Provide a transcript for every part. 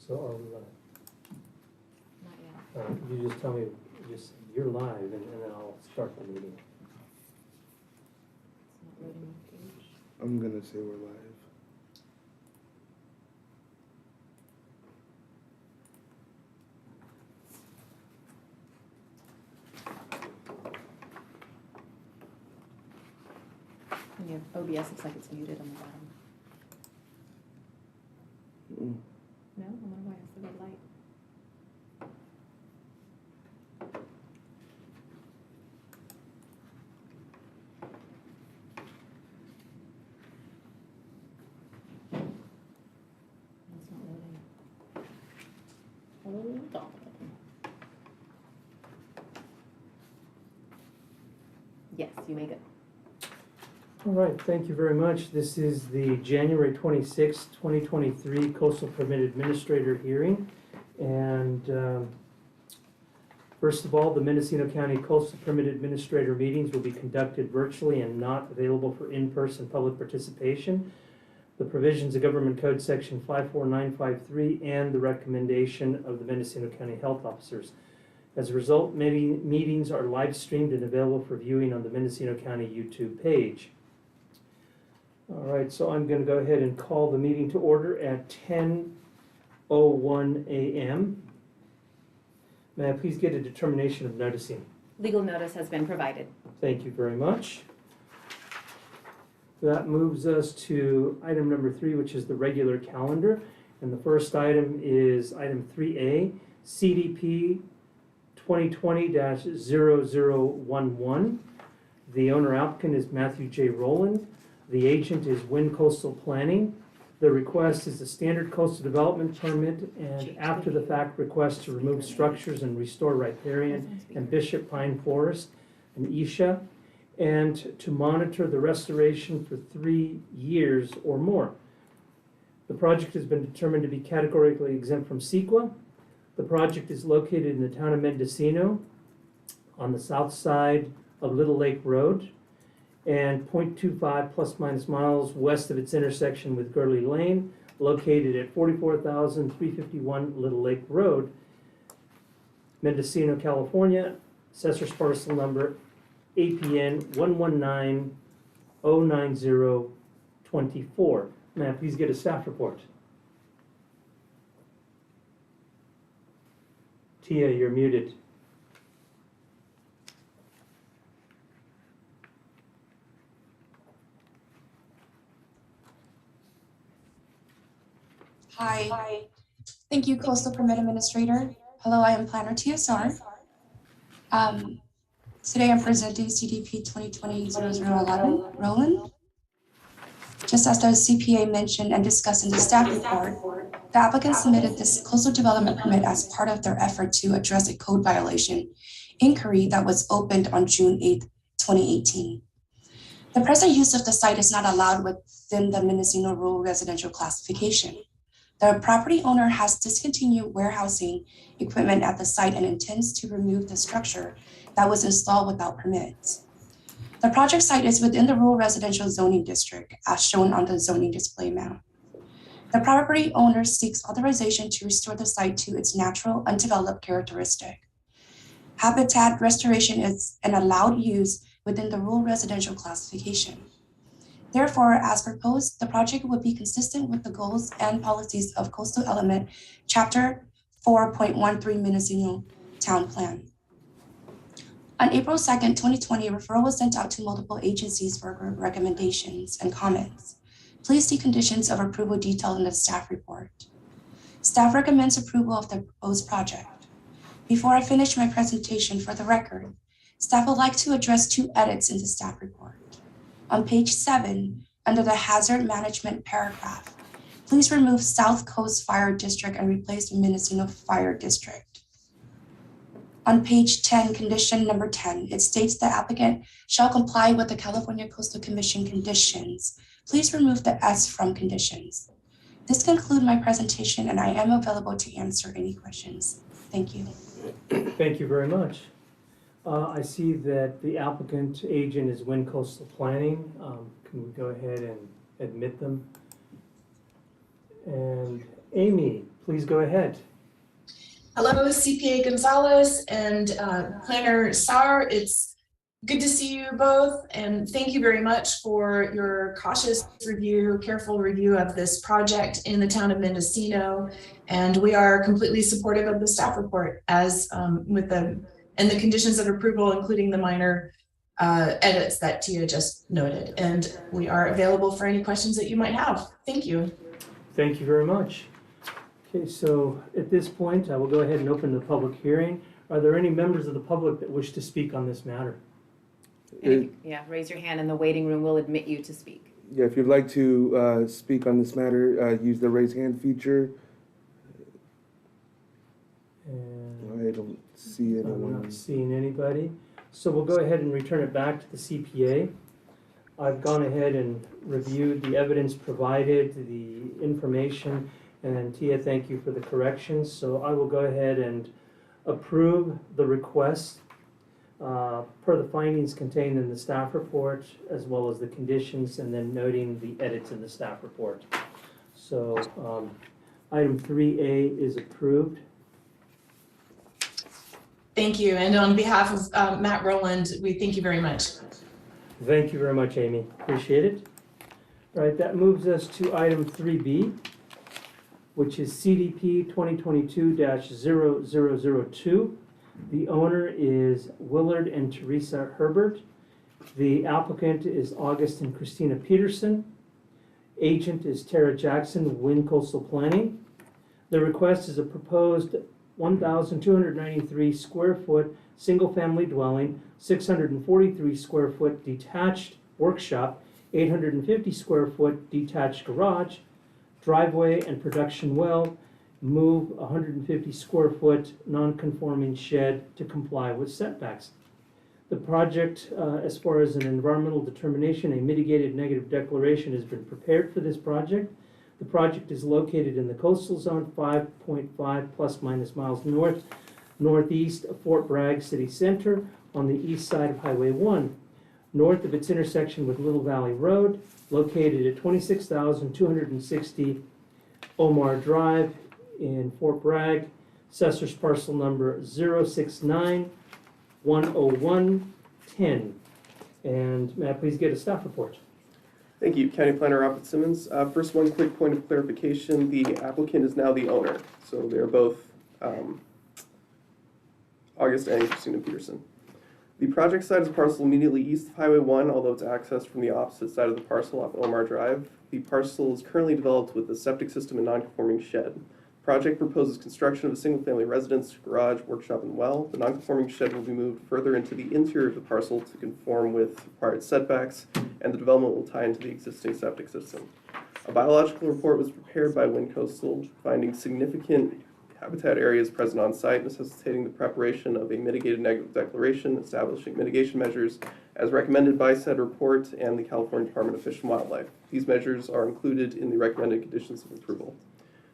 So are we live? Not yet. You just tell me, you're live, and then I'll start the meeting. It's not loading the page. I'm gonna say we're live. And your OBS looks like it's muted on the bottom. No? I wonder why it's the red light. It's not loading. Hold on. Yes, you may go. All right, thank you very much. This is the January 26, 2023 Coastal Permit Administrator hearing. And first of all, the Mendocino County Coastal Permit Administrator meetings will be conducted virtually and not available for in-person public participation. The provisions of Government Code Section 54953 and the recommendation of the Mendocino County Health Officers. As a result, many meetings are live streamed and available for viewing on the Mendocino County YouTube page. All right, so I'm going to go ahead and call the meeting to order at 10:01 a.m. May I please get a determination of noticing? Legal notice has been provided. Thank you very much. That moves us to item number 3, which is the regular calendar. And the first item is item 3A, CDP 2020-0011. The owner applicant is Matthew J. Rowland. The agent is Wind Coastal Planning. The request is a standard coastal development permit and after the fact request to remove structures and restore riparian and Bishop Pine Forest and Isha, and to monitor the restoration for 3 years or more. The project has been determined to be categorically exempt from CEQA. The project is located in the town of Mendocino on the south side of Little Lake Road and 0.25 plus minus miles west of its intersection with Gurley Lane, located at 44,351 Little Lake Road, Mendocino, California, assessor's parcel number APN 119-090-24. May I please get a staff report? Tia, you're muted. Hi. Thank you, Coastal Permit Administrator. Hello, I am Planner TSR. Today I'm presenting CDP 2020-0011, Roland. Just as the CPA mentioned and discussed in the staff report, the applicant submitted this coastal development permit as part of their effort to address a code violation inquiry that was opened on June 8, 2018. The present use of the site is not allowed within the Mendocino Rural Residential Classification. The property owner has discontinued warehousing equipment at the site and intends to remove the structure that was installed without permits. The project site is within the Rural Residential Zoning District, as shown on the zoning display map. The property owner seeks authorization to restore the site to its natural, undeveloped characteristic. Habitat restoration is an allowed use within the Rural Residential Classification. Therefore, as proposed, the project would be consistent with the goals and policies of Coastal Element Chapter 4.13 Mendocino Town Plan. On April 2nd, 2020, a referral was sent out to multiple agencies for recommendations and comments. Please see conditions of approval detailed in the staff report. Staff recommends approval of the proposed project. Before I finish my presentation, for the record, staff would like to address 2 edits in the staff report. On page 7, under the hazard management paragraph, please remove South Coast Fire District and replace the Mendocino Fire District. On page 10, condition number 10, it states the applicant shall comply with the California Coastal Commission conditions. Please remove the S from conditions. This concludes my presentation and I am available to answer any questions. Thank you. Thank you very much. I see that the applicant agent is Wind Coastal Planning. Can we go ahead and admit them? And Amy, please go ahead. Hello, CPA Gonzalez and Planner Sauer. It's good to see you both, and thank you very much for your cautious review, careful review of this project in the town of Mendocino. And we are completely supportive of the staff report as with the conditions of approval, including the minor edits that Tia just noted. And we are available for any questions that you might have. Thank you. Thank you very much. Okay, so at this point, I will go ahead and open the public hearing. Are there any members of the public that wish to speak on this matter? Yeah, raise your hand and the waiting room will admit you to speak. Yeah, if you'd like to speak on this matter, use the raise hand feature. And I don't see I'm anyone. not seeing anybody. So we'll go ahead and return it back to the CPA. I've gone ahead and reviewed the evidence provided, the information, and Tia, thank you for the corrections. So I will go ahead and approve the request per the findings contained in the staff report, as well as the conditions, and then noting the edits in the staff report. So item 3A is approved. Thank you. And on behalf of Matt Rowland, we thank you very much. Thank you very much, Amy. Appreciate it. All right, that moves us to item 3B, which is CDP 2022-0002. The owner is Willard and Teresa Herbert. The applicant is August and Christina Peterson. Agent is Tara Jackson, Wind Coastal Planning. The request is a proposed 1,293 square foot single-family dwelling, 643 square foot detached workshop, 850 square foot detached garage, driveway and production well, move 150 square foot non-conforming shed to comply with setbacks. The project, as far as an environmental determination, a mitigated negative declaration has been prepared for this project. The project is located in the coastal zone, 5.5 plus minus miles northeast of Fort Bragg City Center on the east side of Highway 1, north of its intersection with Little Valley Road, located at 26,260 Omar Drive in Fort Bragg, assessor's parcel number 069-10110. And may I please get a staff report? Thank you, County Planner Robert Simmons. First, one quick point of clarification. The applicant is now the owner, so they're both August and Christina Peterson. The project site is a parcel immediately east of Highway 1, although it's accessed from the opposite side of the parcel off Omar Drive. The parcel is currently developed with a septic system and non-conforming shed. The project proposes construction of a single-family residence, garage, workshop, and well. The non-conforming shed will be moved further into the interior of the parcel to conform with required setbacks, and the development will tie into the existing septic system. A biological report was prepared by Wind Coastal, finding significant habitat areas present on site, necessitating the preparation of a mitigated negative declaration establishing mitigation measures as recommended by said report and the California Department of Fish and Wildlife. These measures are included in the recommended conditions of approval.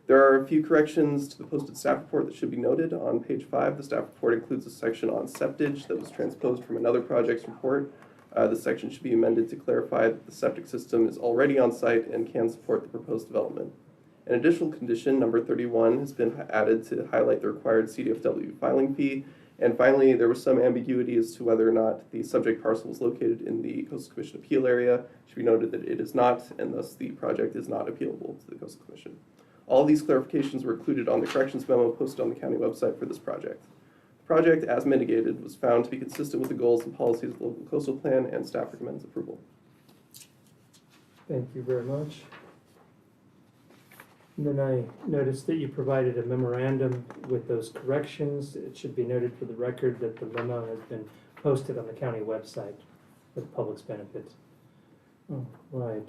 There are a few corrections to the posted staff report that should be noted. On page 5, the staff report includes a section on septage that was transposed from another project's report. This section should be amended to clarify that the septic system is already on site and can support the proposed development. An additional condition, number 31, has been added to highlight the required CDFW filing fee. And finally, there was some ambiguity as to whether or not the subject parcel was located in the Coastal Commission appeal area. It should be noted that it is not, and thus the project is not appealable to the Coastal Commission. All of these clarifications were included on the corrections memo posted on the county website for this project. The project, as mitigated, was found to be consistent with the goals and policies of the local coastal plan, and staff recommends approval. Thank you very much. And then I noticed that you provided a memorandum with those corrections. It should be noted for the record that the memo has been posted on the county website for the public's benefit. Oh, right.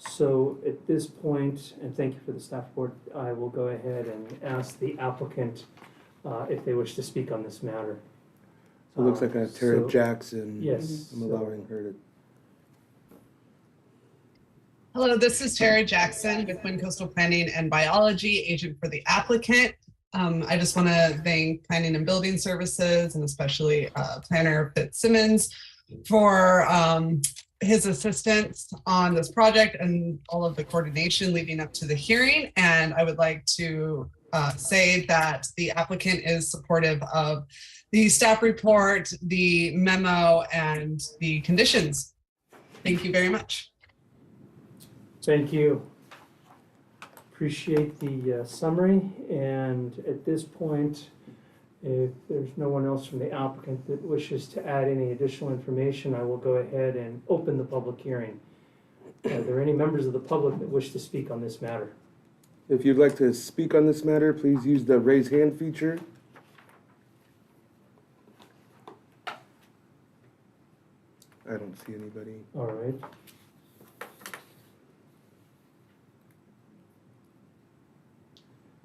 So at this point, and thank you for the staff report, I will go ahead and ask the applicant if they wish to speak on this matter. So it looks like Tara so- Jackson. Yes. I'm allowing her to. Hello, this is Tara Jackson with Wind Coastal Planning and Biology, agent for the applicant. I just want to thank Planning and Building Services and especially Planner Fitzsimmons for his assistance on this project and all of the coordination leading up to the hearing. And I would like to say that the applicant is supportive of the staff report, the memo, and the conditions. Thank you very much. Thank you. Appreciate the summary, and at this point, if there's no one else from the applicant that wishes to add any additional information, I will go ahead and open the public hearing. Are there any members of the public that wish to speak on this matter? If you'd like to speak on this matter, please use the raise hand feature. I don't see anybody. All right.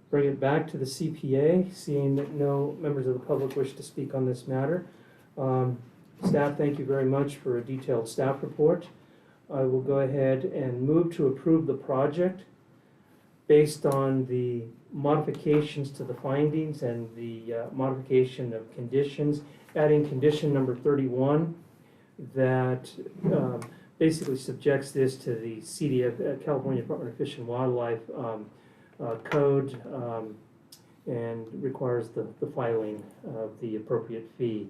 Bring it back to the CPA, seeing that no members of the public wish to speak on this matter. Staff, thank you very much for a detailed staff report. I will go ahead and move to approve the project based on the modifications to the findings and the modification of conditions, adding condition number 31 that basically subjects this to the CDF, California Department of Fish and Wildlife code, and requires the filing of the appropriate fee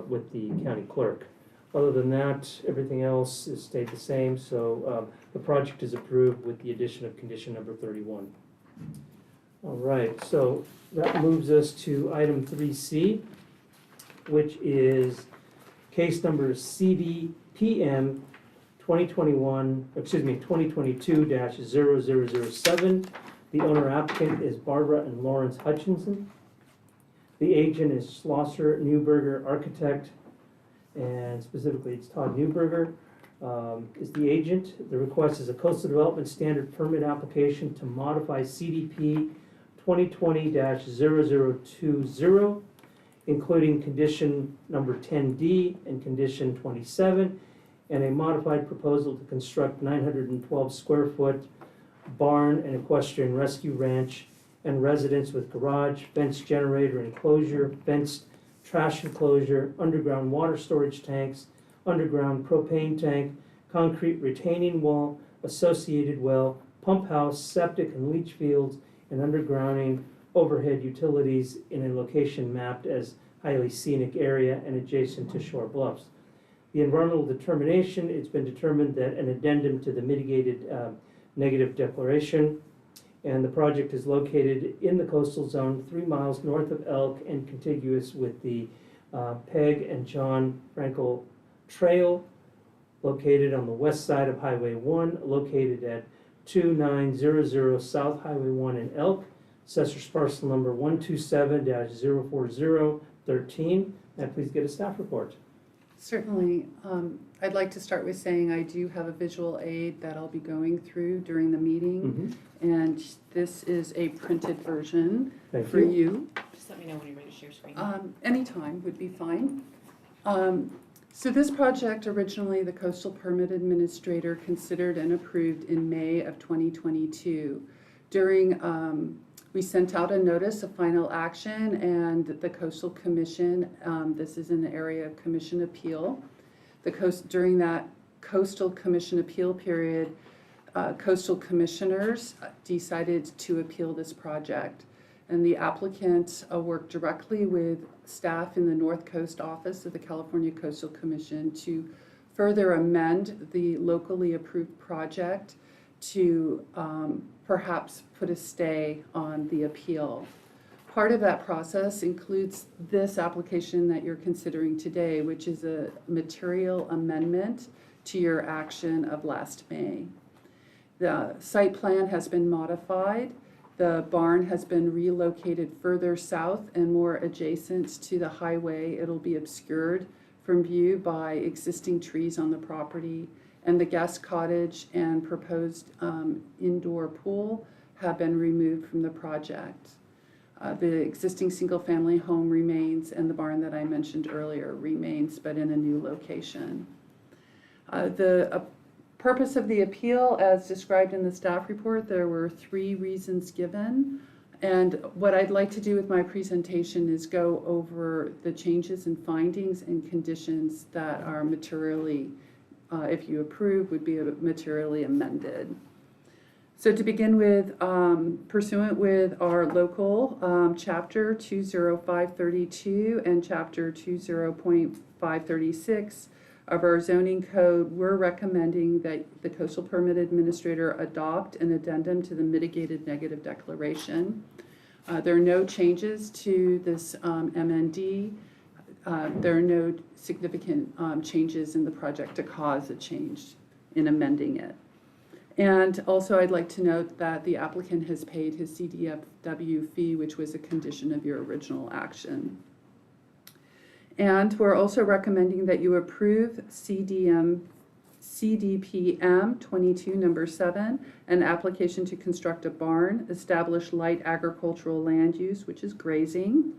with the county clerk. Other than that, everything else has stayed the same, so the project is approved with the addition of condition number 31. All right, so that moves us to item 3C, which is case number CDPM 2022-0007. The owner applicant is Barbara and Lawrence Hutchinson. The agent is Schlosser Newberger Architect, and specifically it's Todd Newberger is the agent. The request is a coastal development standard permit application to modify CDP 2020-0020, including condition number 10D and condition 27, and a modified proposal to construct 912 square foot barn and equestrian rescue ranch and residence with garage, fenced generator enclosure, fenced trash enclosure, underground water storage tanks, underground propane tank, concrete retaining wall, associated well, pump house, septic and leach fields, and undergrounding overhead utilities in a location mapped as highly scenic area and adjacent to shore bluffs. The environmental determination, it's been determined that an addendum to the mitigated negative declaration, and the project is located in the coastal zone 3 miles north of Elk and contiguous with the Peg and John Frankel Trail, located on the west side of Highway 1, located at 2900 South Highway 1 in Elk, Assessor's parcel number 127-04013. And please get a staff report. Certainly. I'd like to start with saying I do have a visual aid that I'll be going through during the meeting. And this is a printed version Thank for you. Just let me know when you're ready to share screen. Anytime would be fine. So this project, originally the Coastal Permit Administrator considered and approved in May of 2022. During, we sent out a notice of final action, and the Coastal Commission, this is in the area of Commission appeal. During that Coastal Commission appeal period, coastal commissioners decided to appeal this project. And the applicant worked directly with staff in the North Coast office of the California Coastal Commission to further amend the locally approved project to perhaps put a stay on the appeal. Part of that process includes this application that you're considering today, which is a material amendment to your action of last May. The site plan has been modified. The barn has been relocated further south and more adjacent to the highway. It'll be obscured from view by existing trees on the property, and the guest cottage and proposed indoor pool have been removed from the project. The existing single-family home remains, and the barn that I mentioned earlier remains, but in a new location. The purpose of the appeal, as described in the staff report, there were 3 reasons given. And what I'd like to do with my presentation is go over the changes and findings and conditions that are materially if you approve, would be materially amended. So to begin with, pursuant with our local chapter 20532 and chapter 20.536 of our zoning code, we're recommending that the coastal permit administrator adopt an addendum to the mitigated negative declaration. There are no changes to this MND. There are no significant changes in the project to cause a change in amending it. And also I'd like to note that the applicant has paid his CDFW fee, which was a condition of your original action. And we're also recommending that you approve CDPM 22 number 7, an application to construct a barn, establish light agricultural land use, which is grazing,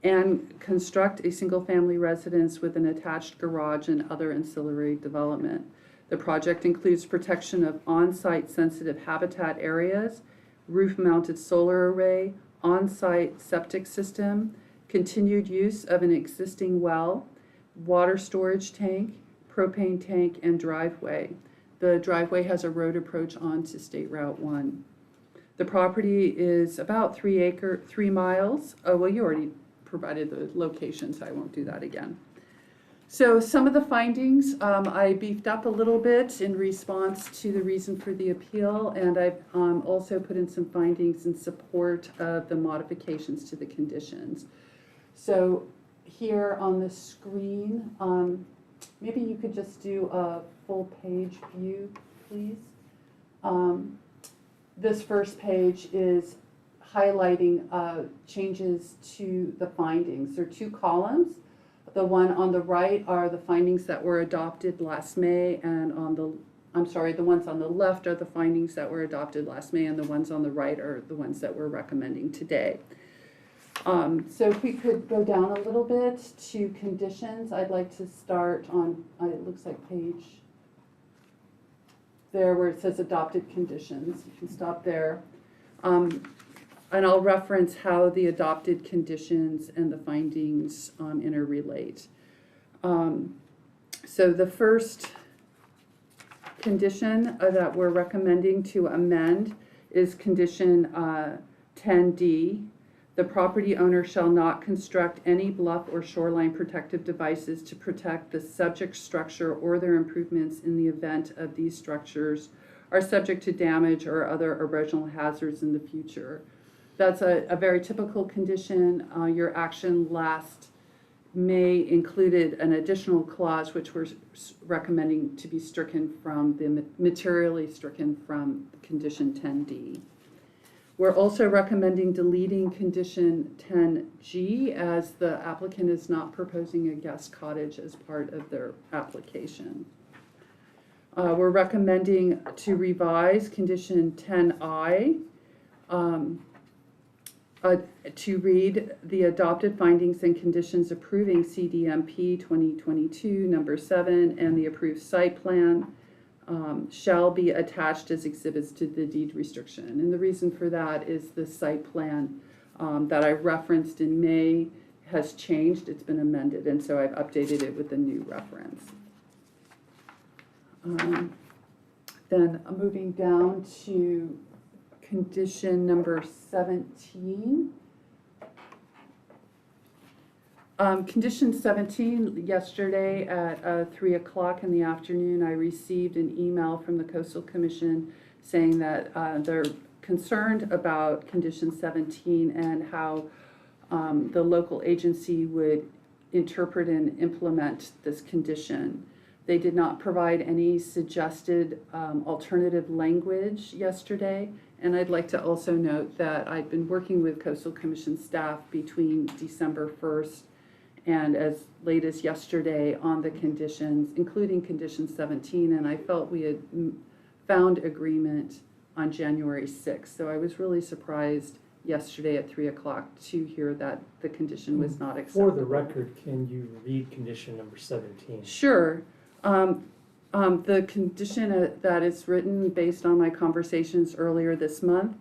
and construct a single-family residence with an attached garage and other ancillary development. The project includes protection of on-site sensitive habitat areas, roof-mounted solar array, on-site septic system, continued use of an existing well, water storage tank, propane tank, and driveway. The driveway has a road approach onto State Route 1. The property is about 3 miles. Oh, well, you already provided the location, so I won't do that again. So some of the findings I beefed up a little bit in response to the reason for the appeal, and I've also put in some findings in support of the modifications to the conditions. So here on the screen, maybe you could just do a full page view, please. This first page is highlighting changes to the findings. There are 2 columns. The one on the right are the findings that were adopted last May, and the ones on the left are the findings that were adopted last May, and the ones on the right are the ones that we're recommending today. So if we could go down a little bit to conditions, I'd like to start on, it looks like page there where it says adopted conditions. You can stop there. And I'll reference how the adopted conditions and the findings interrelate. So the first condition that we're recommending to amend is condition 10D. The property owner shall not construct any bluff or shoreline protective devices to protect the subject structure or their improvements in the event of these structures are subject to damage or other erosional hazards in the future. That's a very typical condition. Your action last May included an additional clause which we're recommending to be stricken from, materially stricken from condition 10D. We're also recommending deleting condition 10G as the applicant is not proposing a guest cottage as part of their application. We're recommending to revise condition 10I to read the adopted findings and conditions approving CDMP 2022 number 7 and the approved site plan shall be attached as exhibits to the deed restriction. And the reason for that is the site plan that I referenced in May has changed. It's been amended, and so I've updated it with a new reference. Then moving down to condition number 17. Condition 17, yesterday at 3 o'clock in the afternoon, I received an email from the Coastal Commission saying that they're concerned about condition 17 and how the local agency would interpret and implement this condition. They did not provide any suggested alternative language yesterday. And I'd like to also note that I've been working with Coastal Commission staff between December 1st and as late as yesterday on the conditions, including condition 17, and I felt we had found agreement on January 6th. So I was really surprised yesterday at 3 o'clock to hear that the condition was not acceptable. For the record, can you read condition number 17? Sure. The condition that is written based on my conversations earlier this month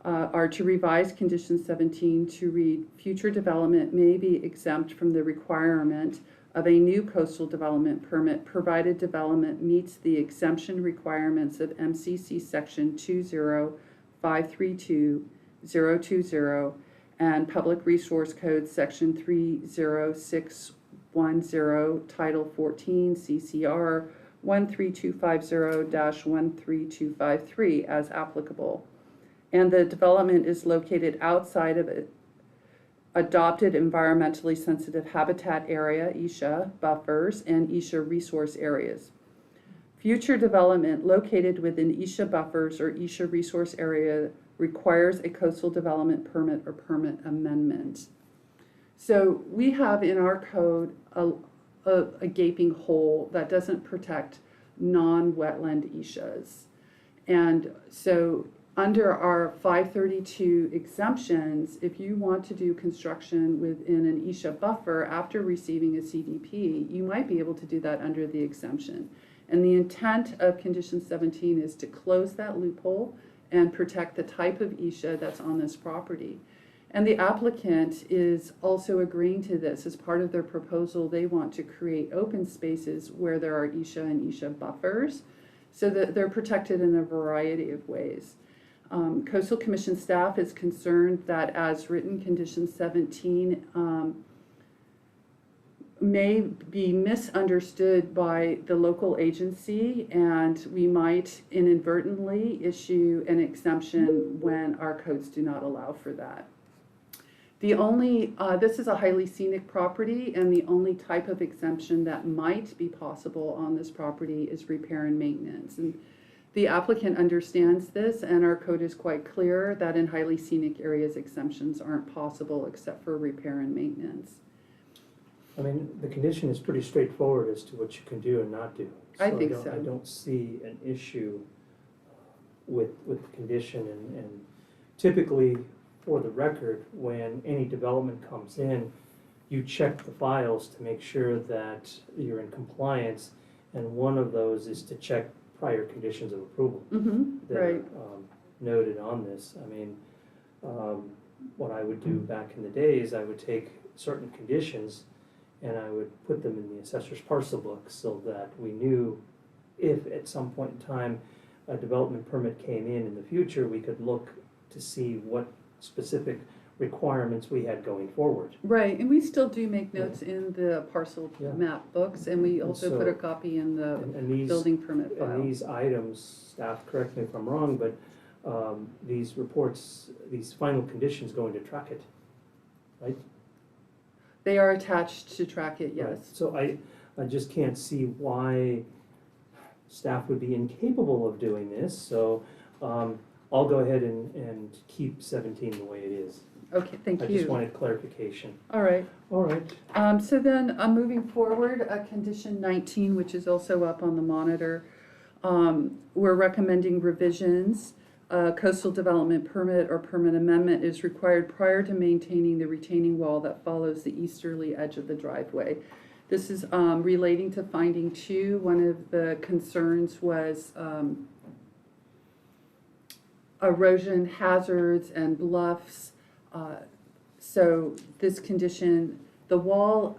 are to revise condition 17 to read future development may be exempt from the requirement of a new coastal development permit, provided development meets the exemption requirements of MCC Section 20532.020 and Public Resource Code Section 30610, Title 14, CCR 13250-13253 as applicable. And the development is located outside of it adopted environmentally sensitive habitat area, ESHA, buffers, and ESHA resource areas. Future development located within ESHA buffers or ESHA resource area requires a coastal development permit or permit amendment. So we have in our code a gaping hole that doesn't protect non-wetland ESHAs. And so under our 532 exemptions, if you want to do construction within an ESHA buffer after receiving a CDP, you might be able to do that under the exemption. And the intent of condition 17 is to close that loophole and protect the type of ESHA that's on this property. And the applicant is also agreeing to this as part of their proposal. They want to create open spaces where there are ESHA and ESHA buffers so that they're protected in a variety of ways. Coastal Commission staff is concerned that as written, condition 17 may be misunderstood by the local agency, and we might inadvertently issue an exemption when our codes do not allow for that. The only, this is a highly scenic property, and the only type of exemption that might be possible on this property is repair and maintenance. And the applicant understands this, and our code is quite clear that in highly scenic areas, exemptions aren't possible except for repair and maintenance. I mean, the condition is pretty straightforward as to what you can do and not do. I think I don't see an issue with the condition, and typically, for the record, when any development comes in, you check the files to make sure that you're in compliance, and one of those is to check prior conditions of approval that Right. are noted on this. I mean, what I would do back in the day is I would take certain conditions and I would put them in the assessor's parcel book so that we knew if at some point in time a development permit came in the future, we could look to see what specific requirements we had going forward. Right, and we still do make notes in the parcel Yeah. map books, and we also put a so- copy in the And these, building permit file. and these items, staff, correct me if I'm wrong, but these reports, these final conditions go into track it, right? They are attached to track it, Right. yes. So I just can't see why staff would be incapable of doing this, so I'll go ahead and keep 17 the way it is. Okay, thank I just you. wanted clarification. All right. All right. So then, moving forward, condition 19, which is also up on the monitor, we're recommending revisions. Coastal development permit or permit amendment is required prior to maintaining the retaining wall that follows the easterly edge of the driveway. This is relating to finding 2. One of the concerns was erosion hazards and bluffs. So this condition, the wall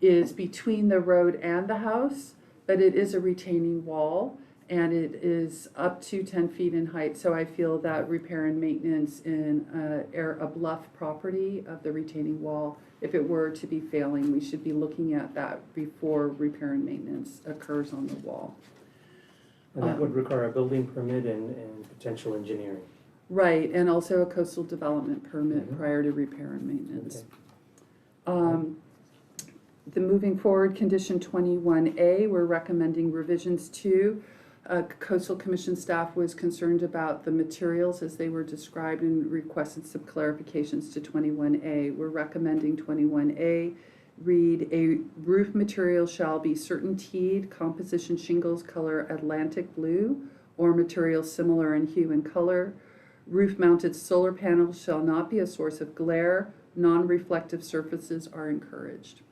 is between the road and the house, but it is a retaining wall and it is up to 10 feet in height. So I feel that repair and maintenance in a bluff property of the retaining wall, if it were to be failing, we should be looking at that before repair and maintenance occurs on the wall. And that would require a building permit and potential engineering. Right, and also a coastal development permit Mhm. prior to repair and maintenance. Okay. The moving forward, condition 21A, we're recommending revisions to. Coastal Commission staff was concerned about the materials as they were described and requested some clarifications to 21A. We're recommending 21A read, a roof material shall be CertainTeed composition shingles color Atlantic blue or material similar in hue and color. Roof-mounted solar panels shall not be a source of glare. Non-reflective surfaces are encouraged.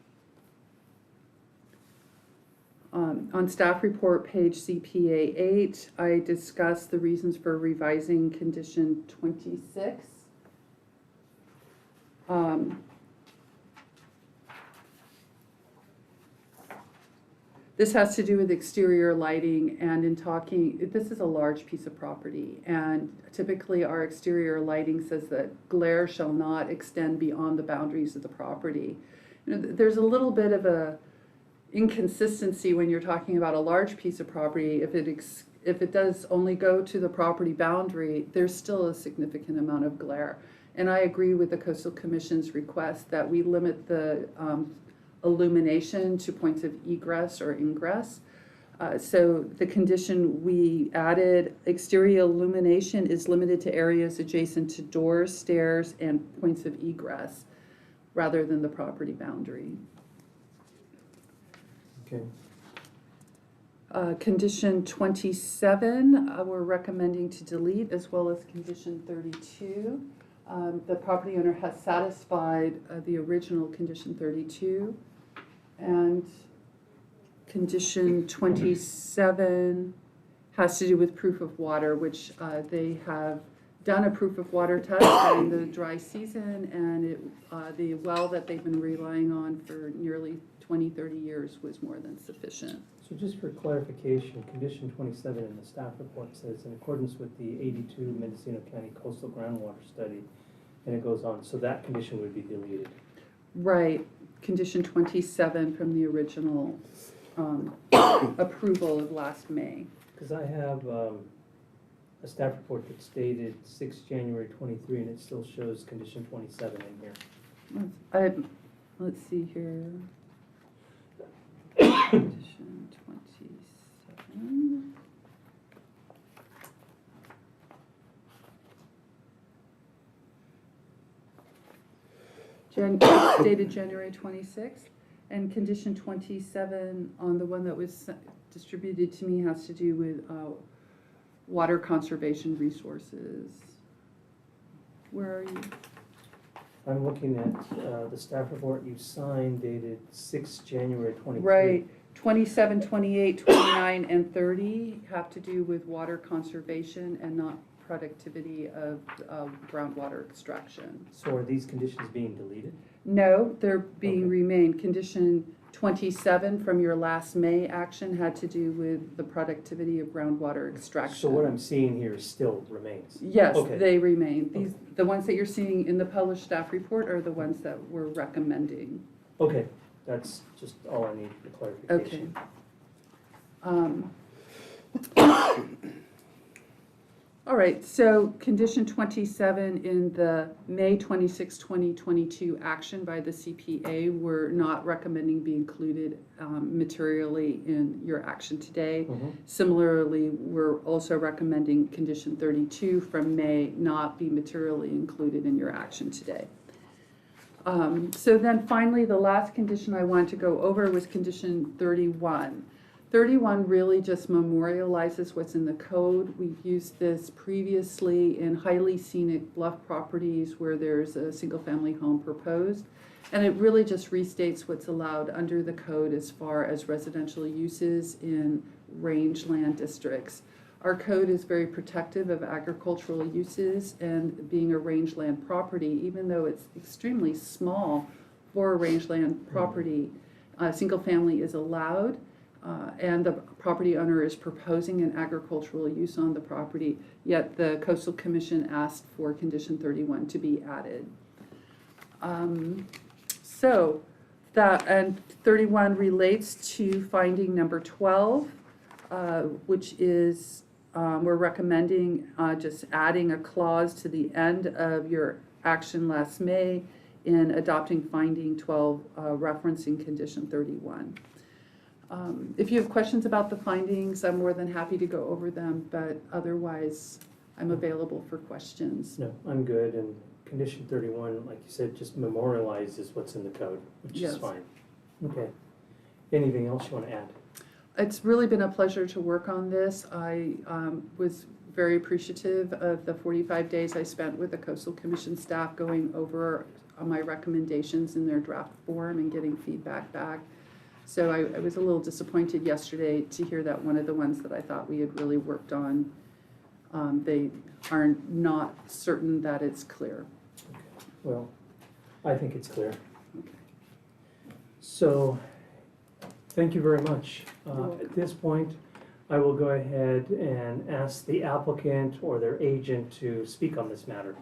On staff report, page CPA 8, I discussed the reasons for revising condition 26. This has to do with exterior lighting, and in talking, this is a large piece of property, and typically our exterior lighting says that glare shall not extend beyond the boundaries of the property. You know, there's a little bit of a inconsistency when you're talking about a large piece of property. If it does only go to the property boundary, there's still a significant amount of glare. And I agree with the Coastal Commission's request that we limit the illumination to points of egress or ingress. So the condition we added, exterior illumination is limited to areas adjacent to doors, stairs, and points of egress, rather than the property boundary. Okay. Condition 27, we're recommending to delete, as well as condition 32. The property owner has satisfied the original condition 32. And condition 27 has to do with proof of water, which they have done a proof of water test during the dry season, and the well that they've been relying on for nearly 20, 30 years was more than sufficient. So just for clarification, condition 27 in the staff report says, in accordance with the 82 Mendocino County Coastal Groundwater Study, and it goes on, so that condition would be deleted. Right, condition 27 from the original approval of last May. Because I have a staff report that's dated 6 January 23, and it still shows condition 27 in here. Let's see here. Condition 27. Dated January 26th, and condition 27 on the one that was distributed to me has to do with water conservation resources. Where are you? I'm looking at the staff report you signed dated 6 January 23. Right, 27, 28, 29, and 30 have to do with water conservation and not productivity of groundwater extraction. So are these conditions being deleted? No, they're being Okay. remained. Condition 27 from your last May action had to do with the productivity of groundwater extraction. So what I'm seeing here still remains? Yes, Okay. they remain. The ones that you're seeing in the published staff report are the ones that we're recommending. Okay, that's just all I need for clarification. All right, so condition 27 in the May 26, 2022 action by the CPA, we're not recommending be included materially in your action today. Mhm. Similarly, we're also recommending condition 32 from May not be materially included in your action today. So then finally, the last condition I wanted to go over was condition 31. 31 really just memorializes what's in the code. We've used this previously in highly scenic bluff properties where there's a single-family home proposed. And it really just restates what's allowed under the code as far as residential uses in rangeland districts. Our code is very protective of agricultural uses, and being a rangeland property, even though it's extremely small for a rangeland property, single family is allowed. And the property owner is proposing an agricultural use on the property, yet the Coastal Commission asked for condition 31 to be added. So that, and 31 relates to finding number 12, which is we're recommending just adding a clause to the end of your action last May in adopting finding 12, referencing condition 31. If you have questions about the findings, I'm more than happy to go over them, but otherwise, I'm available for questions. No, I'm good, and condition 31, like you said, just memorializes what's in the code, which Yes. is fine. Okay. Anything else you want to add? It's really been a pleasure to work on this. I was very appreciative of the 45 days I spent with the Coastal Commission staff going over my recommendations in their draft form and getting feedback back. So I was a little disappointed yesterday to hear that one of the ones that I thought we had really worked on, they are not certain that it's clear. Well, I think it's clear. Okay. So Thank you very much. At this point, I will go ahead and ask the applicant or their agent to speak on this matter.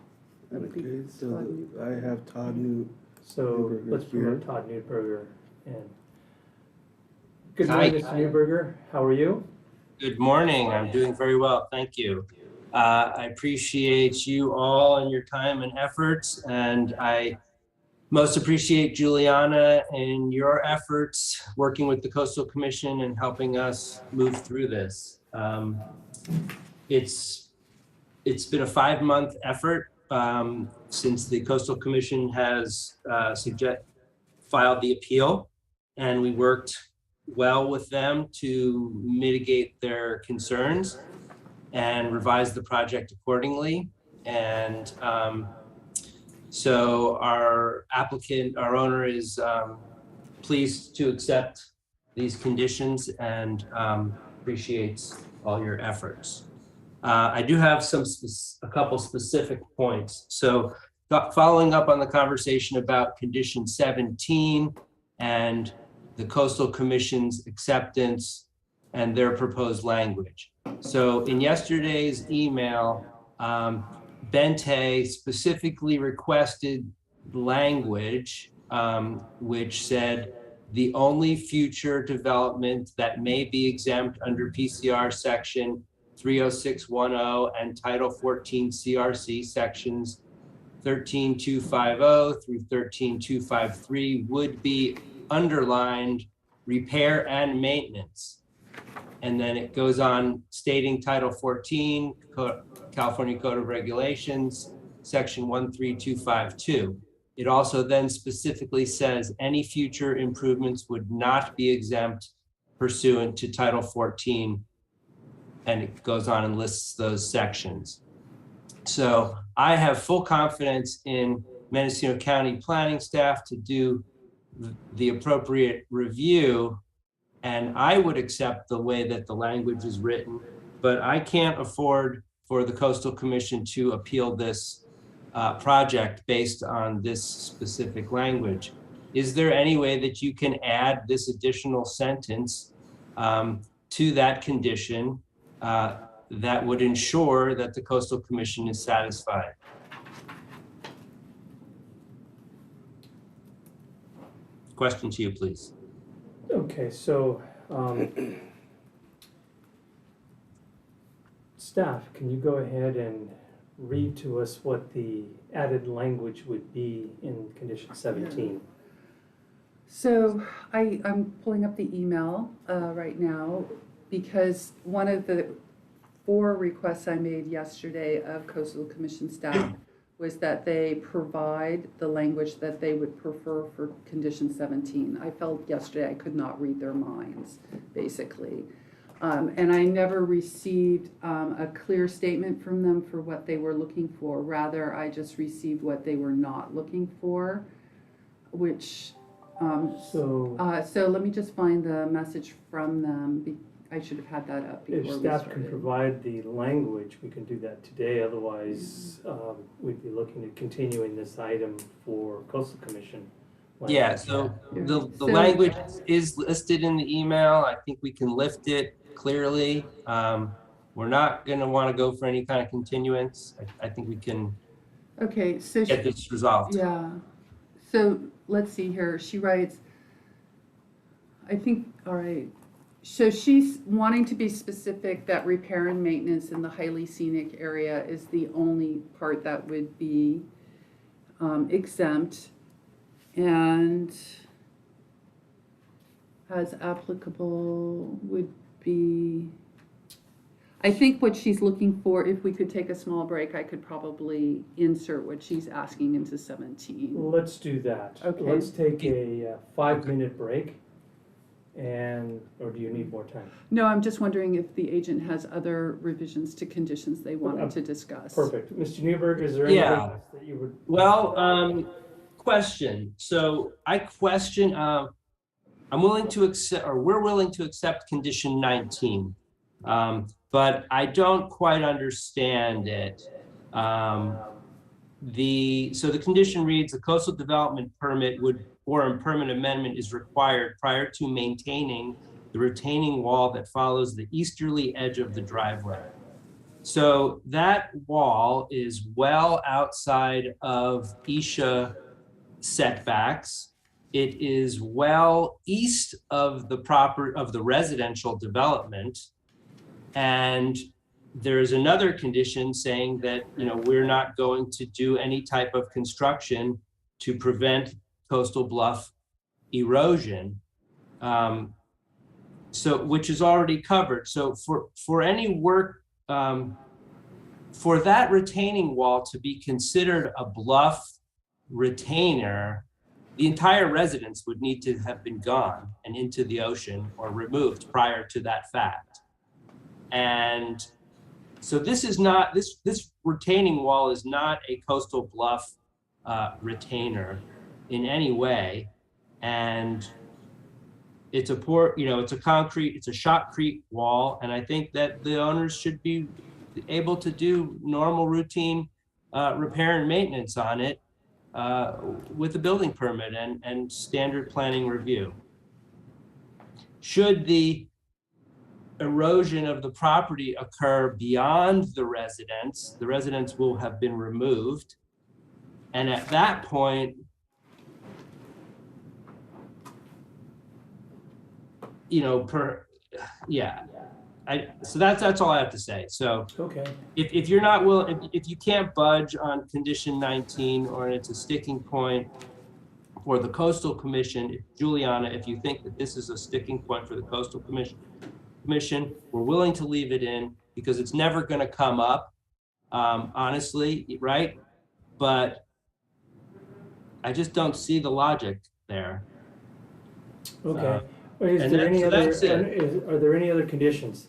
That would be Okay, so Todd Newberger. I have Todd New. So Newberger let's here. promote Todd Newberger. And good Hi. morning, Mr. Newberger. How are you? Good morning. I'm doing very well. Thank you. I appreciate you all and your time and efforts, and I most appreciate Juliana and your efforts working with the Coastal Commission and helping us move through this. It's been a 5-month effort since the Coastal Commission has filed the appeal, and we worked well with them to mitigate their concerns and revise the project accordingly. And so our applicant, our owner is pleased to accept these conditions and appreciates all your efforts. I do have a couple specific points. So following up on the conversation about condition 17 and the Coastal Commission's acceptance and their proposed language. So in yesterday's email, Bente specifically requested language which said the only future development that may be exempt under PCR section 30610 and Title 14 CRC sections 13250 through 13253 would be underlined repair and maintenance. And then it goes on stating Title 14, California Code of Regulations, section 13252. It also then specifically says any future improvements would not be exempt pursuant to Title 14. And it goes on and lists those sections. So I have full confidence in Mendocino County planning staff to do the appropriate review, and I would accept the way that the language is written, but I can't afford for the Coastal Commission to appeal this project based on this specific language. Is there any way that you can add this additional sentence to that condition that would ensure that the Coastal Commission is satisfied? Question to you, please. Okay, so staff, can you go ahead and read to us what the added language would be in condition 17? So I'm pulling up the email right now because one of the 4 requests I made yesterday of Coastal Commission staff was that they provide the language that they would prefer for condition 17. I felt yesterday I could not read their minds, basically. And I never received a clear statement from them for what they were looking for. Rather, I just received what they were not looking for, which, so let me just find the message from them. I should have had that up before we If started. staff can provide the language, we can do that today. Otherwise, we'd be looking at continuing this item for Coastal Commission. Yeah, so the So- language is listed in the email. I think we can lift it clearly. We're not going to want to go for any kind of continuance. I think we can Okay, so get this resolved. yeah. So let's see here. She writes, I think, all right. So she's wanting to be specific that repair and maintenance in the highly scenic area is the only part that would be exempt, and as applicable would be, I think what she's looking for, if we could take a small break, I could probably insert what she's asking into 17. Let's do that. Okay. Let's take a 5-minute break. Or do you need more time? No, I'm just wondering if the agent has other revisions to conditions they wanted to discuss. Perfect. Mr. Newberg, is there anything Yeah. else that you would? Well, question. So I question, I'm willing to accept, or we're willing to accept condition 19, but I don't quite understand it. so the condition reads, a coastal development permit or a permit amendment is required prior to maintaining the retaining wall that follows the easterly edge of the driveway. So that wall is well outside of ESHA setbacks. It is well east of the residential development. And there's another condition saying that, we're not going to do any type of construction to prevent coastal bluff erosion. Which is already covered. So for any work, for that retaining wall to be considered a bluff retainer, the entire residence would need to have been gone and into the ocean or removed prior to that fact. And so this retaining wall is not a coastal bluff retainer in any way. And it's a shotcrete wall. And I think that the owners should be able to do normal routine repair and maintenance on it with a building permit and standard planning review. Should the erosion of the property occur beyond the residence will have been removed. And at that point, so that's all I have to say. So Okay. if you're not willing, if you can't budge on condition 19, or it's a sticking point for the coastal commission, Juliana, if you think that this is a sticking point for the coastal commission, we're willing to leave it in because it's never going to come up, honestly, right? But I just don't see the logic there. Okay. Are there any other conditions?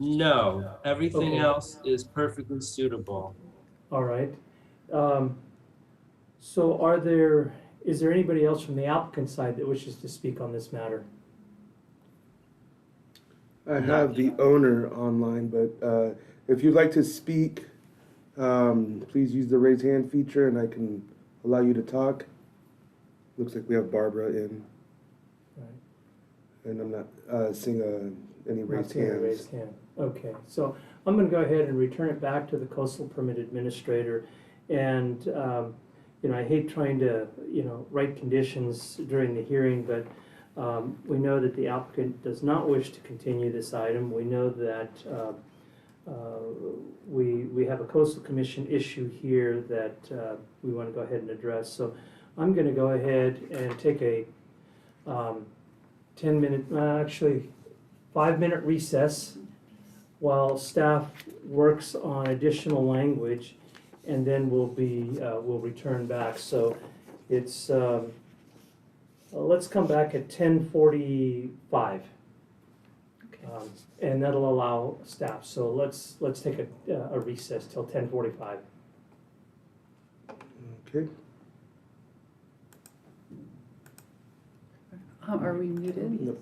No, everything Okay. else is perfectly suitable. All right. So is there anybody else from the applicant side that wishes to speak on this matter? I have the owner online, but if you'd like to speak, please use the raise hand feature and I can allow you to talk. Looks like we have Barbara in. Right. And I'm not seeing any Not raised seeing a hands. raised hand. Okay, so I'm gonna go ahead and return it back to the coastal permit administrator. And, I hate trying to, write conditions during the hearing, but we know that the applicant does not wish to continue this item. We know that we have a coastal commission issue here that we want to go ahead and address. So I'm going to go ahead and take a 10-minute, 5-minute recess while staff works on additional language, and then we'll return back. So it's let's come back at 10:45. And that'll allow staff. So let's take a recess till 10:45. Okay. Are we muted? No.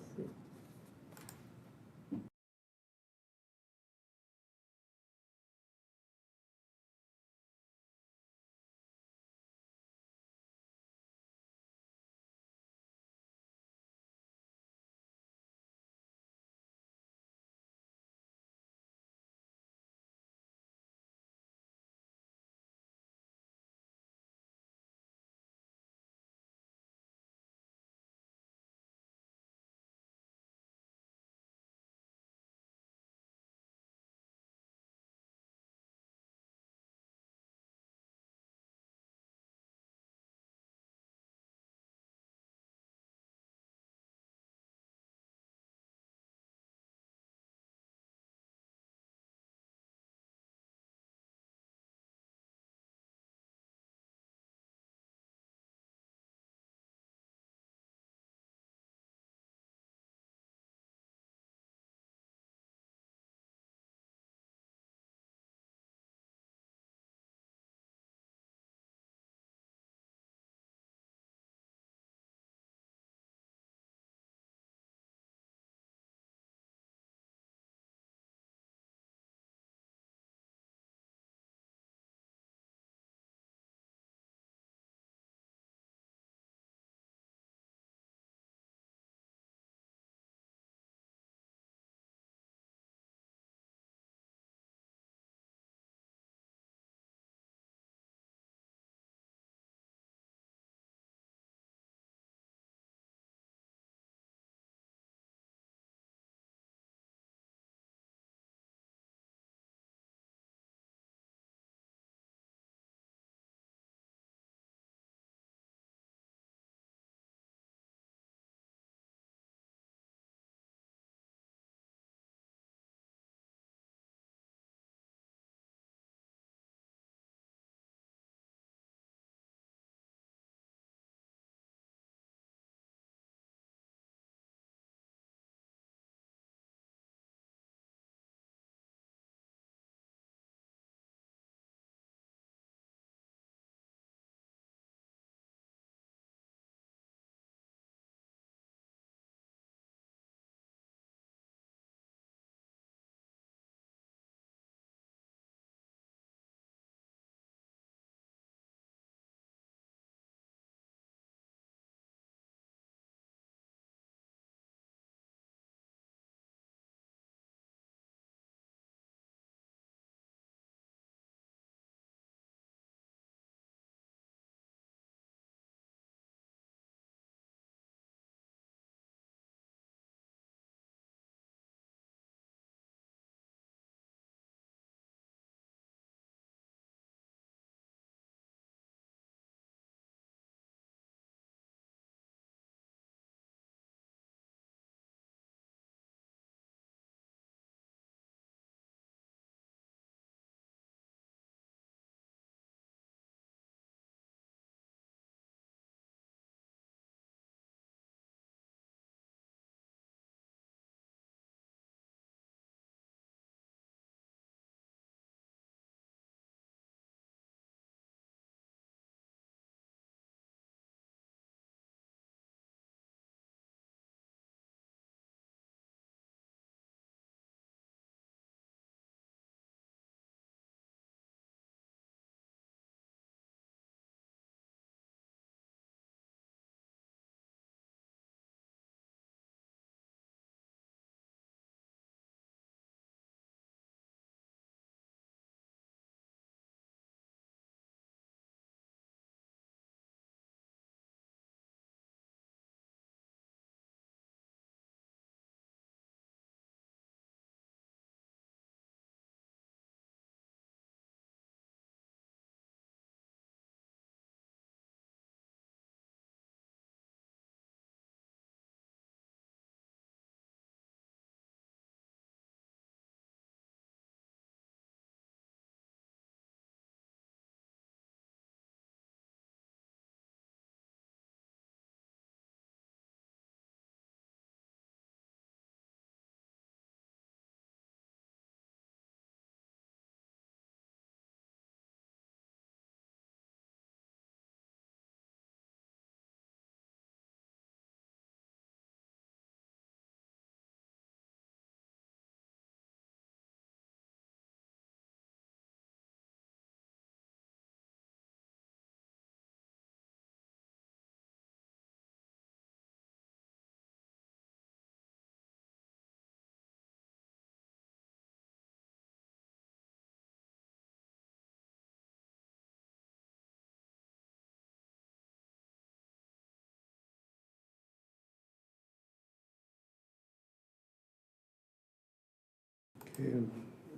Okay, and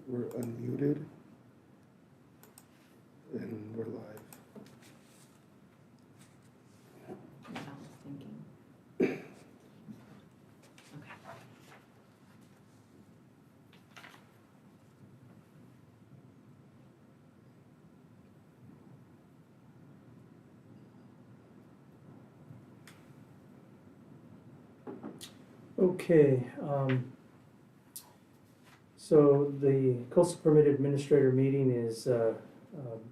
we're unmuted. And we're live. I was thinking. Okay. Okay, so the coastal permit administrator meeting is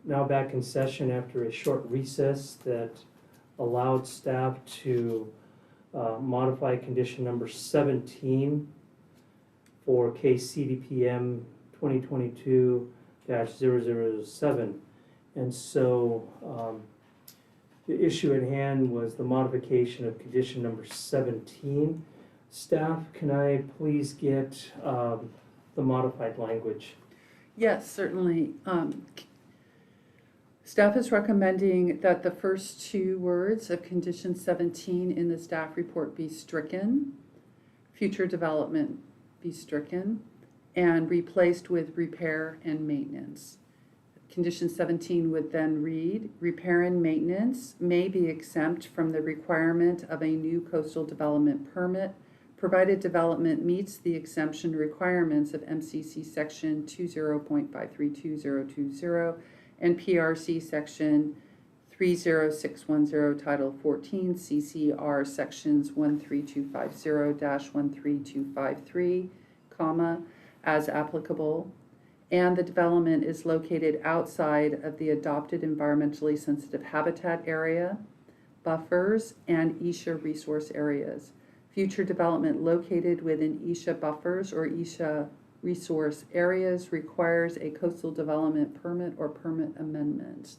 now back in session after a short recess that allowed staff to modify condition number 17 for case CDPM 2022-007. And so the issue at hand was the modification of condition number 17. Staff, can I please get the modified language? Yes, certainly. Staff is recommending that the first two words of condition 17 in the staff report be stricken, future development be stricken, and replaced with repair and maintenance. Condition 17 would then read, repair and maintenance may be exempt from the requirement of a new coastal development permit, provided development meets the exemption requirements of MCC section 20.532020 and PRC section 30610 title 14 CCR sections 13250-13253, comma, as applicable, and the development is located outside of the adopted environmentally sensitive habitat area, buffers, and ESHA resource areas. Future development located within ESHA buffers or ESHA resource areas requires a coastal development permit or permit amendment.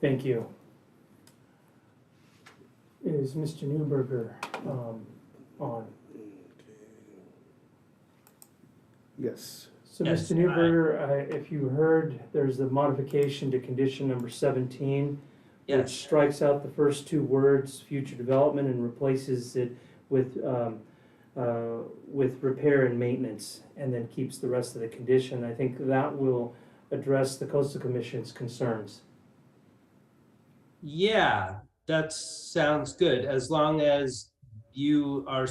Thank you. Is Mr. Newberger on? Yes. So Yes, Mr. Newberger, if you heard, there's a modification to condition number 17. Which Yes, strikes out the first two words, future development, and replaces it with repair and maintenance, and then keeps the rest of the condition. I think that will address the Coastal Commission's concerns. yeah, that sounds good, as long as you are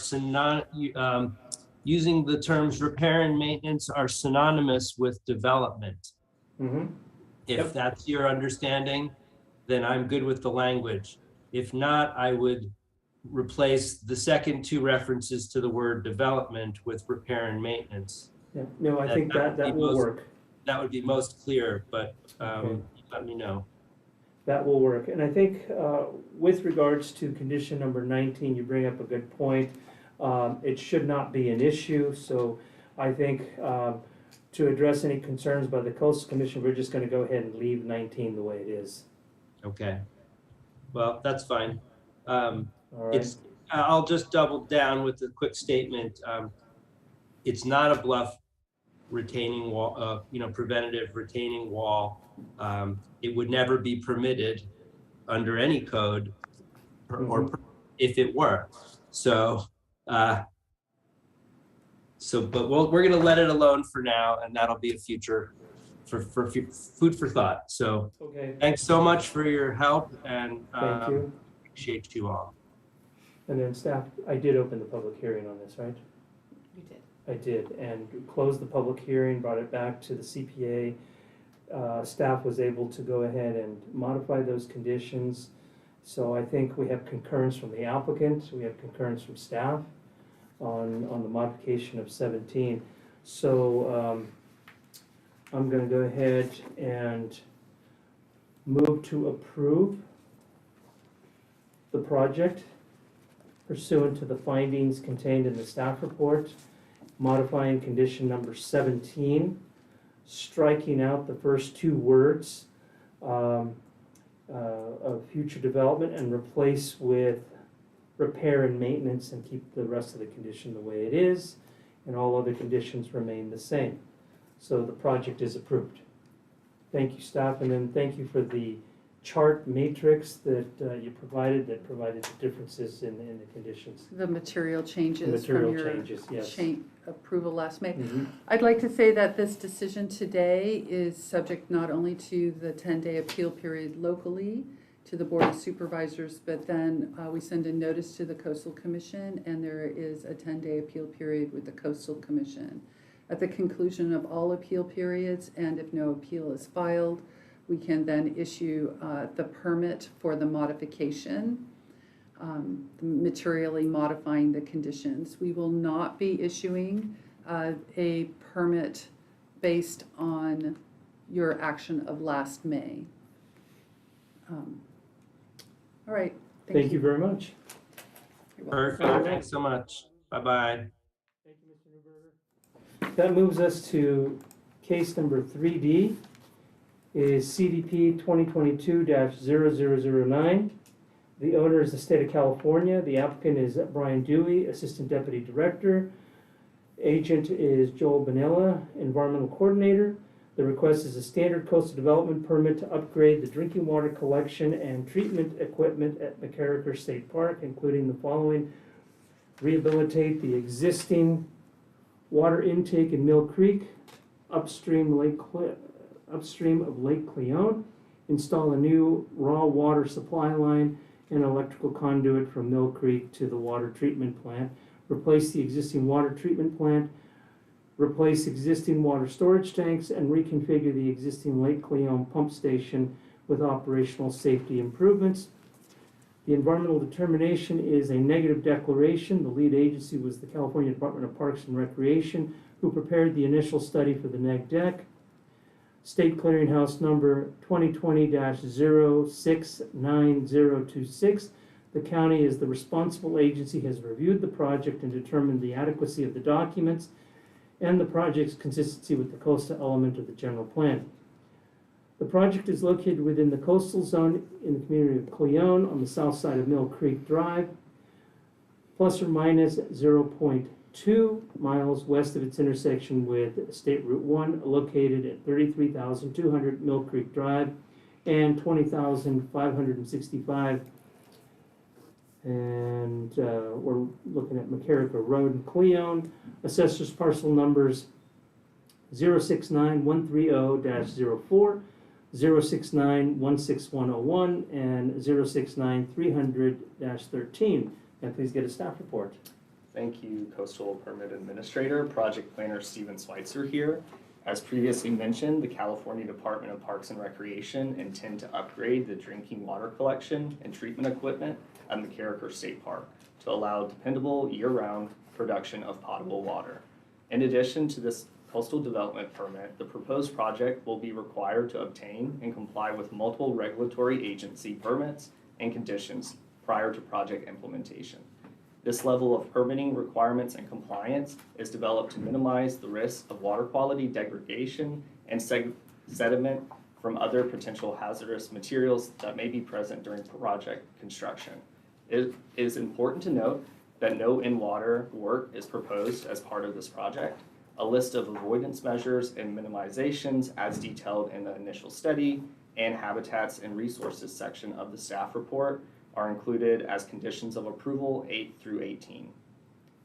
using the terms repair and maintenance are synonymous with development. Mm-hmm. If Yep. that's your understanding, then I'm good with the language. If not, I would replace the second two references to the word development with repair and maintenance. Yeah. No, I think That would that be will most- work. That would be most clear, but Okay. let me know. That will work. And I think with regards to condition number 19, you bring up a good point. It should not be an issue. So I think to address any concerns by the Coastal Commission, we're just going to go ahead and leave 19 the way it is. Okay. Well, that's fine. All right. It's, I'll just double down with a quick statement. It's not a bluff retaining wall, preventative retaining wall. It would never be permitted under any code or if it were. So, but we're going to let it alone for now, and that'll be a future for food for thought. So Okay. thanks so much for your help, and Thank you. appreciate you all. And then staff, I did open the public hearing on this, right? You did. I did, and closed the public hearing, brought it back to the CPA. Staff was able to go ahead and modify those conditions. So I think we have concurrence from the applicant, we have concurrence from staff on the modification of 17. So I'm gonna go ahead and move to approve the project pursuant to the findings contained in the staff report, modifying condition number 17, striking out the first two words of future development and replace with repair and maintenance, and keep the rest of the condition the way it is, and all other conditions remain the same. So the project is approved. Thank you, staff, and then thank you for the chart matrix that you provided the differences in the conditions. The material changes The material from your changes, yes. approval last May. Mhm. I'd like to say that this decision today is subject not only to the 10-day appeal period locally to the Board of Supervisors, but then we send a notice to the Coastal Commission, and there is a 10-day appeal period with the Coastal Commission. At the conclusion of all appeal periods, and if no appeal is filed, we can then issue the permit for the modification, materially modifying the conditions. We will not be issuing a permit based on your action of last May. All right. Thank you very much. You're welcome. Perfect, thanks so much. Bye-bye. Thank you, Mr. Newberger. That moves us to case number 3D, is CDP 2022-0009. The owner is the state of California. The applicant is Brian Dewey, Assistant Deputy Director. Agent is Joel Benella, Environmental Coordinator. The request is a standard coastal development permit to upgrade the drinking water collection and treatment equipment at McCarraker State Park, including the following: rehabilitate the existing water intake in Mill Creek, upstream of Lake Cleone, install a new raw water supply line and electrical conduit from Mill Creek to the water treatment plant, replace the existing water treatment plant, replace existing water storage tanks, and reconfigure the existing Lake Cleone pump station with operational safety improvements. The environmental determination is a negative declaration. The lead agency was the California Department of Parks and Recreation, who prepared the initial study for the neg deck. State Clearinghouse number 2020-069026. The county, as the responsible agency, has reviewed the project and determined the adequacy of the documents and the project's consistency with the coastal element of the general plan. The project is located within the coastal zone in the community of Cleone on the south side of Mill Creek Drive, plus or minus 0.2 miles west of its intersection with State Route 1, located at 33,200 Mill Creek Drive and 20,565. And we're looking at McCarraker Road in Cleone. Assessor's parcel numbers 069-130-04, 069-16101, and 069-300-13. And please get a staff report. Thank you, Coastal Permit Administrator. Project Planner Steven Schweitzer here. As previously mentioned, the California Department of Parks and Recreation intend to upgrade the drinking water collection and treatment equipment at McCarraker State Park to allow dependable year-round production of potable water. In addition to this coastal development permit, the proposed project will be required to obtain and comply with multiple regulatory agency permits and conditions prior to project implementation. This level of permitting requirements and compliance is developed to minimize the risk of water quality degradation and sediment from other potential hazardous materials that may be present during project construction. It is important to note that no in-water work is proposed as part of this project. A list of avoidance measures and minimizations as detailed in the initial study and habitats and resources section of the staff report are included as conditions of approval 8 through 18.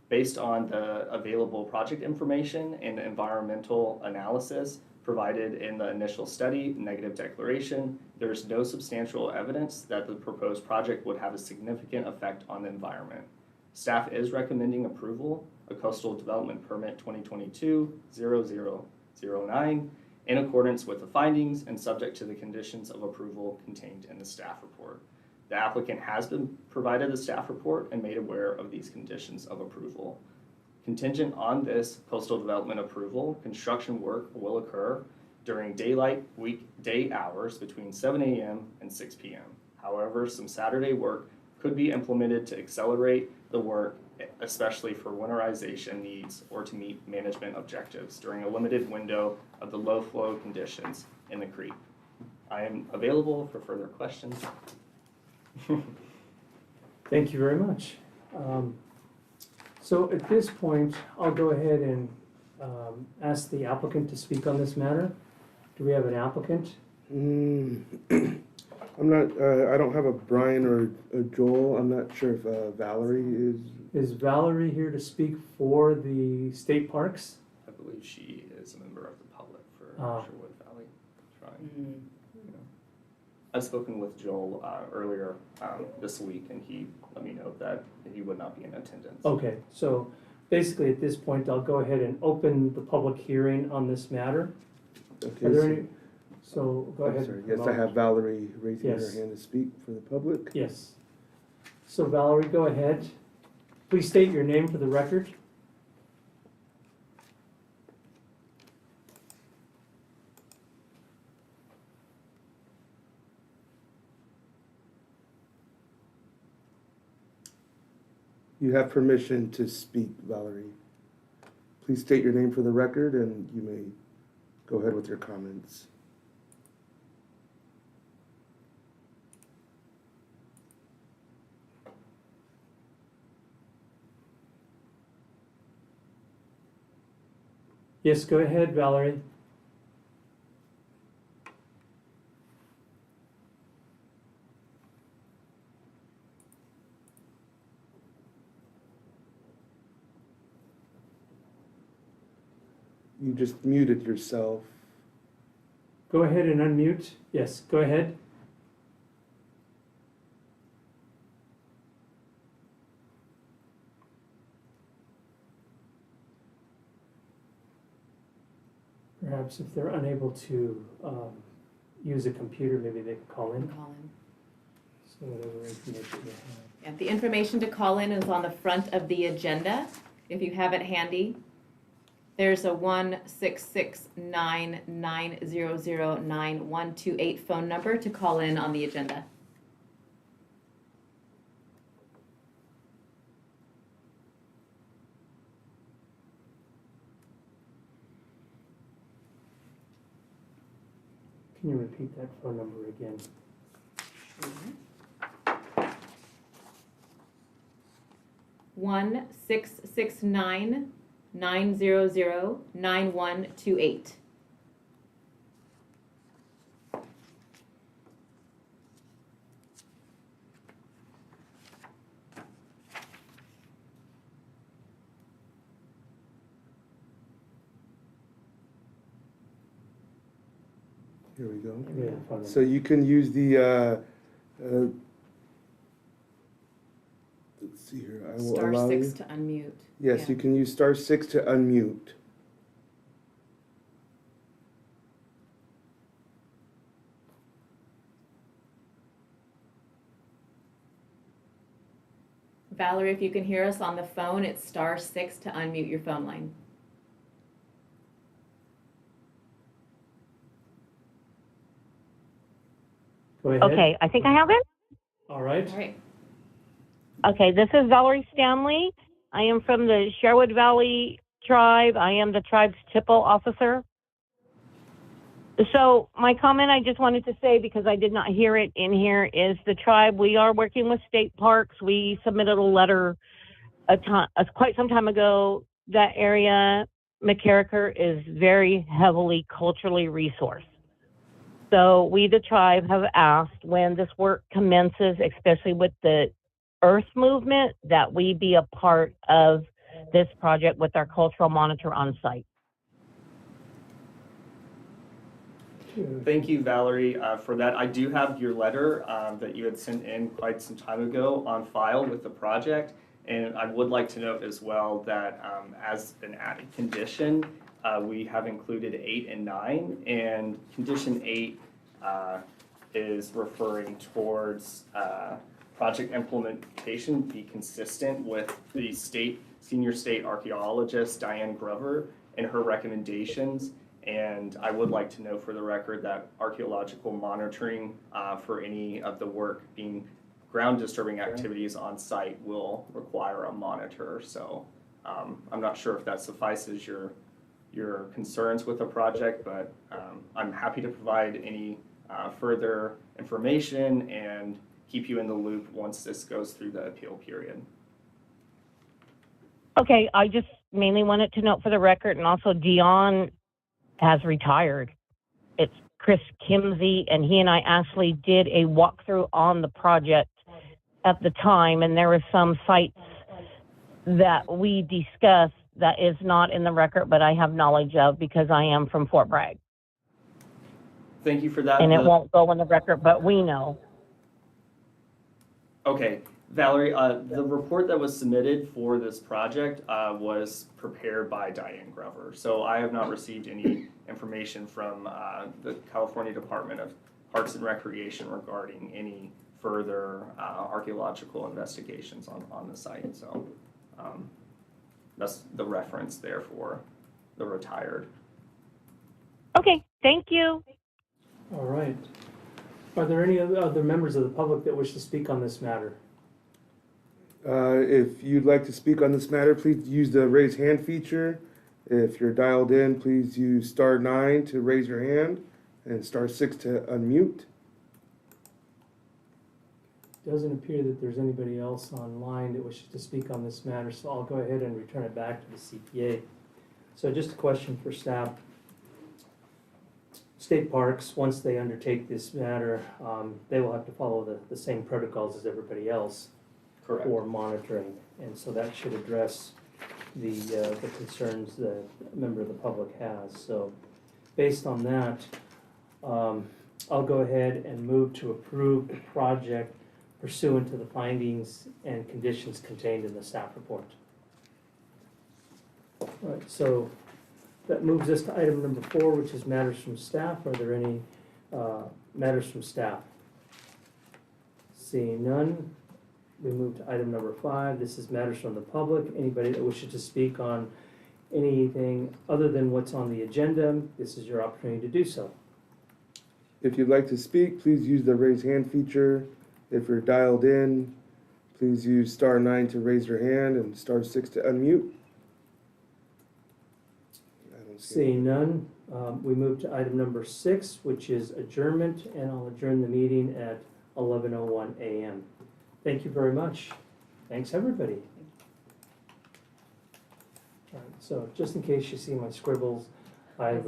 Based on the available project information and environmental analysis provided in the initial study negative declaration, there is no substantial evidence that the proposed project would have a significant effect on the environment. Staff is recommending approval of Coastal Development Permit 2022-0009 in accordance with the findings and subject to the conditions of approval contained in the staff report. The applicant has been provided the staff report and made aware of these conditions of approval. Contingent on this coastal development approval, construction work will occur during daylight weekday hours between 7 a.m. and 6 p.m. However, some Saturday work could be implemented to accelerate the work, especially for winterization needs or to meet management objectives during a limited window of the low flow conditions in the creek. I am available for further questions. Thank you very much. So at this point, I'll go ahead and ask the applicant to speak on this matter. Do we have an applicant? I'm not, I don't have a Brian or a Joel. I'm not sure if Valerie is. Is Valerie here to speak for the state parks? I believe she is a member of the public for Ah. Sherwood Valley Shrine. Yeah. I've spoken with Joel earlier this week, and he let me know that he would not be in attendance. Okay, so basically at this point, I'll go ahead and open the public hearing on this matter. Okay, Are there so- any, so go I'm ahead. sorry. Yes, I have Valerie raising Yes. her hand to speak for the public. Yes. So Valerie, go ahead. Please state your name for the record. You have permission to speak, Valerie. Please state your name for the record and you may go ahead with your comments. Yes, go ahead, Valerie. You just muted yourself. Go ahead and unmute. Yes, go ahead. Perhaps if they're unable to use a computer, maybe they can call in. Call in. So whatever information they have. Yeah, the information to call in is on the front of the agenda, if you have it handy. There's a 1-669-900-9128 phone number to call in on the agenda. Can you repeat that phone number again? Sure. 1-669-900-9128. Here we go. Yeah, phone So number. you can use the, let's see here, I will Star allow 6 you. to unmute. Yes, Yeah. you can use *6 to unmute. Valerie, if you can hear us on the phone, it's *6 to unmute your phone line. Go ahead. Okay, I think I have it. All right. All right. Okay, this is Valerie Stanley. I am from the Sherwood Valley tribe. I am the tribe's TIPO officer. So my comment I just wanted to say, because I did not hear it in here, is the tribe, we are working with state parks. We submitted a letter quite some time ago. That area, McCarricker, is very heavily culturally resourced. So we, the tribe, have asked when this work commences, especially with the Earth movement, that we be a part of this project with our cultural monitor on site. Thank you, Valerie, for that. I do have your letter that you had sent in quite some time ago on file with the project. And I would like to note as well that as an added condition, we have included 8 and 9. And condition 8 is referring towards project implementation be consistent with the senior state archaeologist, Diane Grover, and her recommendations. And I would like to know for the record that archaeological monitoring for any of the work being ground disturbing activities on site will require a monitor. So I'm not sure if that suffices your concerns with the project, but I'm happy to provide any further information and keep you in the loop once this goes through the appeal period. Okay, I just mainly wanted to note for the record, and also Dion has retired. It's Chris Kimsey, and he and I actually did a walkthrough on the project at the time, and there were some sites that we discussed that is not in the record, but I have knowledge of because I am from Fort Bragg. Thank you for that. And it won't go in the record, but we know. Okay, Valerie, the report that was submitted for this project was prepared by Diane Glover. So I have not received any information from the California Department of Parks and Recreation regarding any further archaeological investigations on the site. So that's the reference there for the retired. Okay, thank you. All right. Are there any other members of the public that wish to speak on this matter? If you'd like to speak on this matter, please use the raise hand feature. If you're dialed in, please use *9 to raise your hand and *6 to unmute. Doesn't appear that there's anybody else online that wishes to speak on this matter, so I'll go ahead and return it back to the CPA. So just a question for staff. State parks, once they undertake this matter, they will have to follow the same protocols as everybody else. Correct. For monitoring, and so that should address the concerns that a member of the public has. So based on that, I'll go ahead and move to approve the project pursuant to the findings and conditions contained in the staff report. All right, so that moves us to item number 4, which is matters from staff. Are there any matters from staff? Seeing none, we move to item number 5. This is matters from the public. Anybody that wishes to speak on anything other than what's on the agenda, this is your opportunity to do so. If you'd like to speak, please use the raise hand feature. If you're dialed in, please use *9 to raise your hand and *6 to unmute. I don't see Seeing none, we move to item number 6, which is adjournment, and I'll adjourn the meeting at 11:01 a.m. Thank you very much. Thanks, everybody. All right, so just in case you see my scribbles, I've